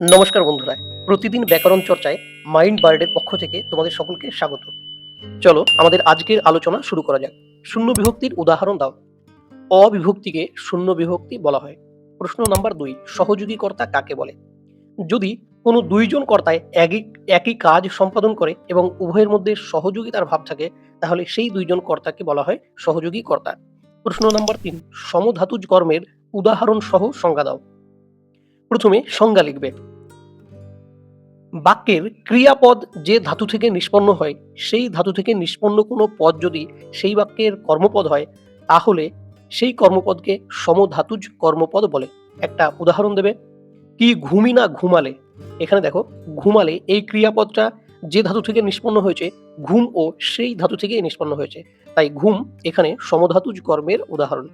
নমস্কার বন্ধুরা, প্রতিদিন ব্যাকরণ চর্চায় মাইন্ড বার্ডের পক্ষ থেকে তোমাদের সকলকে স্বাগত। চলো আমাদের আজকের আলোচনা শুরু করা যাক। শূন্য বিভক্তির উদাহরণ দাও। অবিভক্তিকে শূন্য বিভক্তি বলা হয়। প্রশ্ন নাম্বার 2, সহযোগী কর্তা কাকে বলে? যদি কোনো দুইজন কর্তায় একই কাজ সম্পাদন করে এবং উভয়ের মধ্যে সহযোগিতার ভাব থাকে, তাহলে সেই দুইজন কর্তাকে বলা হয় সহযোগী কর্তা। প্রশ্ন নাম্বার 3, সমধাতুজ কর্মের উদাহরণ সহ সংজ্ঞা দাও। প্রথমে সংজ্ঞা লিখবে। বাক্যের ক্রিয়াপদ যে ধাতু থেকে নিষ্পন্ন হয়, সেই ধাতু থেকে নিষ্পন্ন কোনো পদ যদি সেই বাক্যের কর্মপদ হয়, তাহলে সেই কর্মপদকে সমধাতুজ কর্মপদ বলে। একটা উদাহরণ দেবে, কি ঘুমি না ঘুমালে। এখানে দেখো, ঘুমালে এই ক্রিয়াপদটা যে ধাতু থেকে নিষ্পন্ন হয়েছে, ঘুম ও সেই ধাতু থেকে নিষ্পন্ন হয়েছে, তাই ঘুম এখানে সমধাতুজ কর্মের উদাহরণ।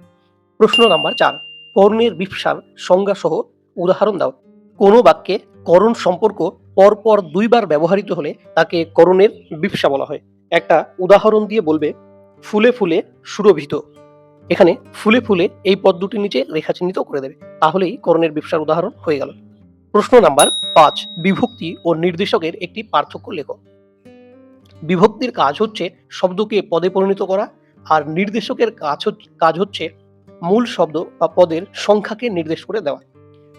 প্রশ্ন নাম্বার 4, কর্ণের বিপসার সংজ্ঞা সহ উদাহরণ দাও। কোনো বাক্যে করণ সম্পর্ক পরপর দুইবার ব্যবহৃত হলে তাকে করণের বিপসা বলা হয়। একটা উদাহরণ দিয়ে বলবে, ফুলে ফুলে সুরভিত। এখানে ফুলে ফুলে এই পদ দুটির নিচে রেখা চিহ্নিত করে দেবে, তাহলেই করণের বিপসার উদাহরণ হয়ে গেল। প্রশ্ন নাম্বার 5, বিভক্তি ও নির্দেশকের একটি পার্থক্য লেখো। বিভক্তির কাজ হচ্ছে শব্দকে পদে পরিণত করা, আর নির্দেশকের কাজ হচ্ছে মূল শব্দ বা পদের সংখ্যাকে নির্দেশ করে দেওয়া।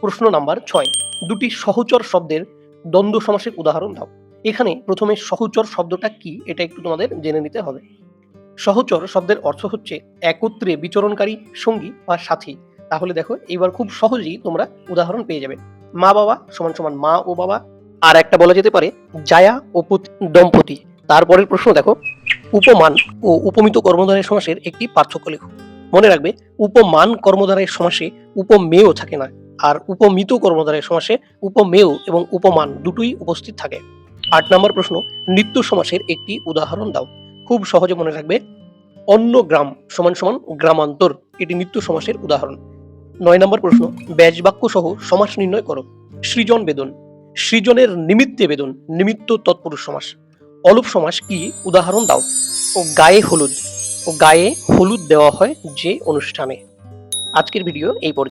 প্রশ্ন নাম্বার 6, দুটি সহচর শব্দের দ্বন্দ্ব সমাসের উদাহরণ দাও। এখানে প্রথমে সহচর শব্দটা কি এটা একটু তোমাদের জেনে নিতে হবে। সহচর শব্দের অর্থ হচ্ছে একত্রে বিচরণকারী সঙ্গী বা সাথী। তাহলে দেখো, এবার খুব সহজেই তোমরা উদাহরণ পেয়ে যাবে। মা বাবা সমান সমান মা ও বাবা। আর একটা বলা যেতে পারে জায়া ও দম্পতি। তারপরের প্রশ্ন দেখো, উপমান ও উপমিত কর্মধারয় সমাসের একটি পার্থক্য লেখো। মনে রাখবে, উপমান কর্মধারয় সমাসে উপমেয় থাকে না, আর উপমিত কর্মধারয় সমাসে উপমেয় এবং উপমান দুটোই উপস্থিত থাকে। 8 নম্বর প্রশ্ন, নিত্য সমাসের একটি উদাহরণ দাও। খুব সহজে মনে রাখবে, অন্য গ্রাম সমান সমান গ্রামান্তর, এটি নিত্য সমাসের উদাহরণ। 9 নম্বর প্রশ্ন, ব্যাজবাক্য সহ সমাস নির্ণয় করো। সৃজন বেদন, সৃজনের নিমিত্তে বেদন, নিমিত্ত তৎপুরুষ সমাস। অলপ সমাস কি, উদাহরণ দাও। ও গায়ে হলুদ, ও গায়ে হলুদ দেওয়া হয় যে অনুষ্ঠানে। আজকের ভিডিও এই পর্যন্ত।